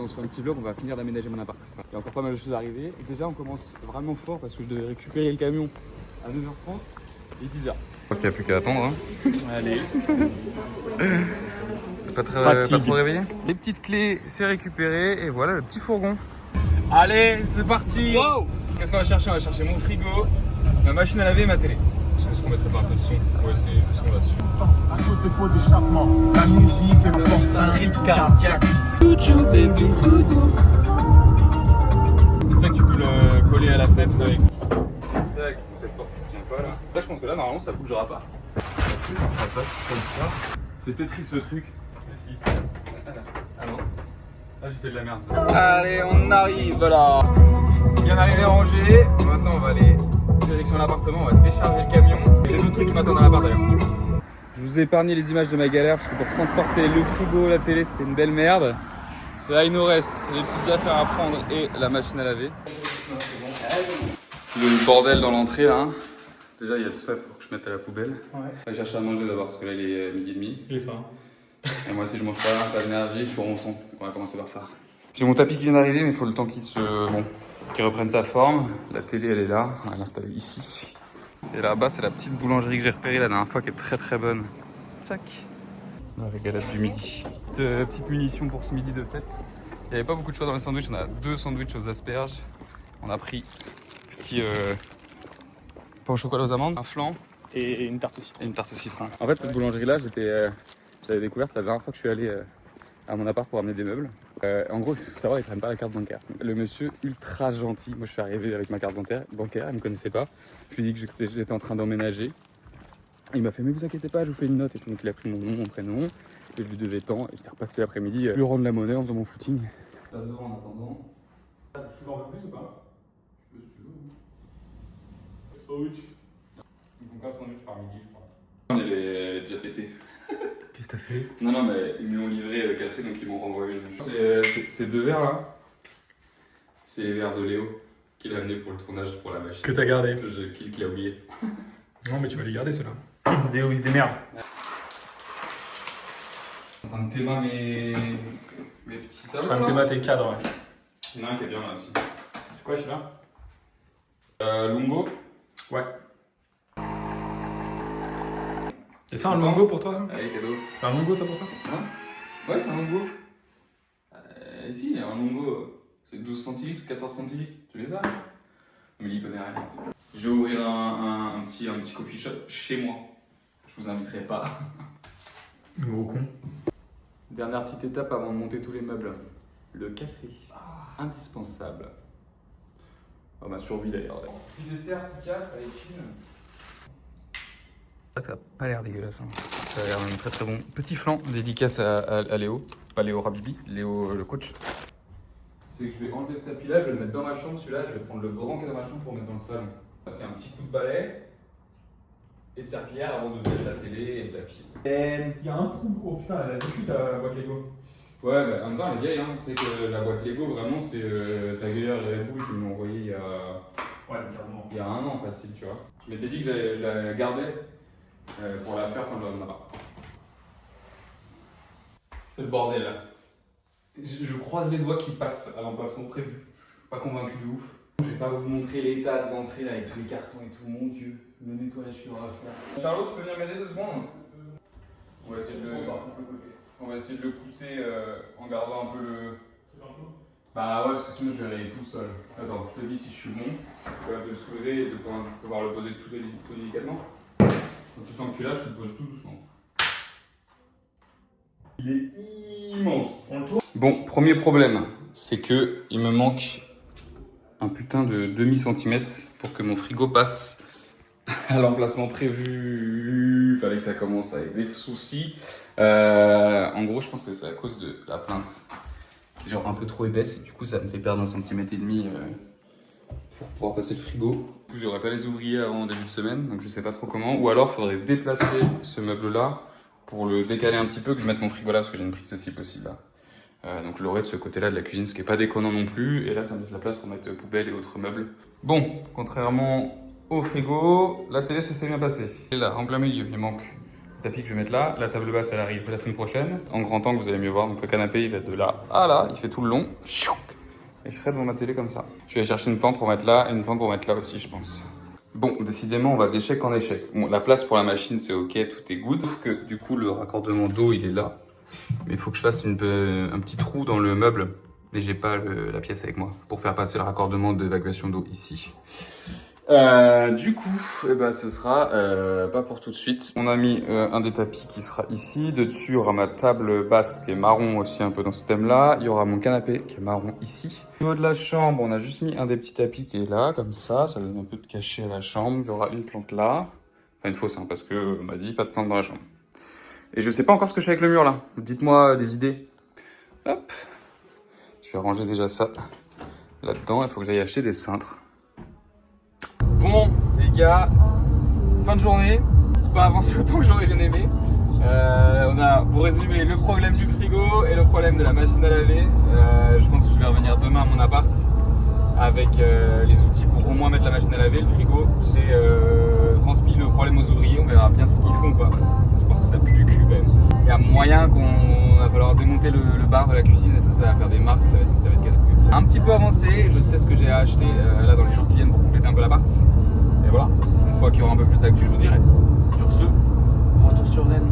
On se fait un petit vlog, on va finir d'aménager mon appart. Il y a encore pas mal de choses à arriver. Déjà, on commence vraiment fort parce que je devais récupérer le camion à 9h30 et 10h. Il n'y a plus qu'à attendre. Hein. Allez. Pas trop réveillé. Les petites clés, c'est récupéré et voilà le petit fourgon. Allez, c'est parti. Wow. Qu'est-ce qu'on va chercher? On va chercher mon frigo, ma machine à laver et ma télé. Est-ce qu'on mettrait pas un peu de son? Où est-ce qu'il y a du son là-dessus? À cause des pots d'échappement, la musique apporte un rythme cardiaque. Tu sais que tu peux le coller à la fenêtre avec. Tac, cette porte ne tient pas là. Là, je pense que là, normalement, ça bougera pas. Ça passe comme ça. C'est Tetris le truc. Mais si. Ah non. Là, j'ai fait de la merde. Allez, on arrive là. Bien arrivé rangé. Maintenant, on va aller direction l'appartement. On va décharger le camion. J'ai d'autres trucs qui m'attendent dans l'appart d'ailleurs. Je vous ai épargné les images de ma galère parce que pour transporter le frigo, la télé, c'était une belle merde. Là, il nous reste les petites affaires à prendre et la machine à laver. Le bordel dans l'entrée là. Déjà, il y a tout ça, il faut que je mette à la poubelle. Ouais. Je vais chercher à manger d'abord parce que là, il est 12h30. J'ai faim. Et moi, si je mange pas d'énergie, je suis ronchon. On va commencer par ça. J'ai mon tapis qui vient d'arriver, mais il faut le temps qu'il reprenne sa forme. La télé, elle est là. On va l'installer ici. Et là-bas, c'est la petite boulangerie que j'ai repérée la dernière fois qui est très très bonne. Tac. Les galettes du midi. Petite munition pour ce midi de fête. Il n'y avait pas beaucoup de choix dans les sandwichs. On a 2 sandwichs aux asperges. On a pris petit pain au chocolat aux amandes, un flan Et une tarte au citron. et une tarte au citron. En fait, cette boulangerie-là, j'avais découverte la dernière fois que je suis allé à mon appart pour amener des meubles. En gros, il faut savoir, ils ne prennent pas la carte bancaire. Le monsieur, ultra gentil. Moi, je suis arrivé avec ma carte bancaire, il ne me connaissait pas. Je lui ai dit que j'étais en train d'emménager. Il m'a fait, mais vous inquiétez pas, je vous fais une note. Et puis, donc, il a pris mon nom, mon prénom, et je lui devais tant. Et j'étais repassé l'après-midi, lui rendre la monnaie en faisant mon footing. Ça devant en attendant. Tu veux en veux plus ou pas? Je peux, si tu veux. Sandwich. Ils font 4 sandwichs par midi, je crois. On est déjà pété. Qu'est-ce que t'as fait? Non, mais ils me l'ont livré cassé, donc ils m'ont renvoyé une. Ces 2 verres là, c'est les verres de Léo qu'il a amené pour le tournage pour la machine. Que t'as gardé? Qu'il a oublié. Non, mais tu vas les garder ceux-là. Léo, il se démerde. En train de t'aimer mes petits Je tables. vais me débattre tes cadres, ouais. Il y en a un qui est bien là aussi. C'est quoi celui-là? Lungo. Ouais. C'est ça un longo pour toi? Allez, cadeau. C'est un longo ça pour toi? Hein? Ouais, c'est un Lungo. Si, un Lungo, c'est 12 centilitres ou 14 centilitres. Tu les as? Mais il connaît rien. Je vais ouvrir un petit coffee shop chez moi. Je vous inviterai pas. Gros con. Dernière petite étape avant de monter tous les meubles. Le café. Indispensable. Oh, ma survie d'ailleurs. Petit dessert, petit cap, allez, chill. Ça a pas l'air dégueulasse. Hein. Ça a l'air même très très bon. Petit flan, dédicace à Léo. Pas Léo Rabibi, Léo le coach. C'est que je vais enlever ce tapis là, je vais le mettre dans ma chambre. Celui-là, je vais prendre le grand qui est dans ma chambre pour le mettre dans le salon. C'est un petit coup de balai et de serpillière avant de mettre la télé et le tapis. Il y a un trou. Oh putain, elle a vécu ta boîte Lego. Ouais, bah, en même temps, elle est vieille. Hein. Tu sais que la boîte Lego, vraiment, c'est ta gueule et Red Bull qui me l'ont envoyé Ouais, carrément. il y a 1 an facile, tu vois. Je m'étais dit que je la gardais pour la faire quand j'aurai mon appart. C'est le bordel là. Je croise les doigts qui passent à l'emplacement prévu. Je suis pas convaincu de ouf. Je vais pas vous montrer l'état de l'entrée là avec tous les cartons et tout, mon dieu. Le nettoyage qu'il y aura à faire. Charlot, tu peux venir m'aider 2 secondes? On va essayer de le pousser en gardant un peu le. Bah ouais, parce que sinon je vais rayer tout seul. Attends, je te dis si je suis bon. Tu vas te le soulever et de pouvoir le poser tout délicatement. Quand tu sens que tu lâches, tu le poses tout doucement. Il est immense. Bon, premier problème, c'est que il me manque un putain de demi-centimètre pour que mon frigo passe à l'emplacement prévu. Il fallait que ça commence avec des soucis. En gros, je pense que c'est à cause de la plainte. Genre un peu trop épaisse et du coup ça me fait perdre 1,5 cm pour pouvoir passer le frigo. J'aurais pas les ouvriers avant début de semaine, donc je sais pas trop comment. Ou alors il faudrait déplacer ce meuble là pour le décaler un petit peu, que je mette mon frigo là parce que j'ai une prise aussi possible là. Donc je l'aurai de ce côté là de la cuisine, ce qui est pas déconnant non plus. Et là ça me laisse la place pour mettre poubelle et autres meubles. Bon, contrairement au frigo, la télé ça s'est bien passé. Et là en plein milieu il manque Le tapis que je vais mettre là, la table basse elle arrive la semaine prochaine. En grand angle vous allez mieux voir, donc le canapé il va être de là à là, il fait tout le long. Et je serai devant ma télé comme ça. Je vais aller chercher une plante pour mettre là et une plante pour mettre là aussi je pense. Bon, décidément on va d'échec en échec. Bon, la place pour la machine c'est ok, tout est good. Sauf que du coup le raccordement d'eau il est là. Mais il faut que je fasse un petit trou dans le meuble. Et j'ai pas la pièce avec moi pour faire passer le raccordement d'évacuation d'eau ici. Du coup, eh ben, ce sera pas pour tout de suite. On a mis un des tapis qui sera ici. De dessus, il y aura ma table basse qui est marron aussi un peu dans ce thème-là. Il y aura mon canapé qui est marron ici. Au niveau de la chambre, on a juste mis un des petits tapis qui est là, comme ça. Ça donne un peu de cachet à la chambre. Il y aura une plante là. Enfin, une fausse, hein, parce qu'on m'a dit pas de plante dans la chambre. Et je sais pas encore ce que je fais avec le mur là. Dites-moi des idées. Hop. Je vais ranger déjà ça là-dedans. Il faut que j'aille acheter des cintres. Bon, les gars, fin de journée. Pas avancé autant que j'aurais bien aimé. On a, pour résumer, le problème du frigo et le problème de la machine à laver. Je pense que je vais revenir demain à mon appart avec les outils pour au moins mettre la machine à laver. Le frigo, j'ai transmis le problème aux ouvriers. On verra bien ce qu'ils font ou pas. Je pense que ça pue du cul quand même. Il y a moyen qu'on va falloir démonter le bar de la cuisine et ça va faire des marques, ça va être casse-couille. Un petit peu avancé, je sais ce que j'ai à acheter là dans les jours qui viennent pour compléter un peu l'appart. Et voilà, une fois qu'il y aura un peu plus d'actu, je vous dirai. Sur ce, retour sur Rennes.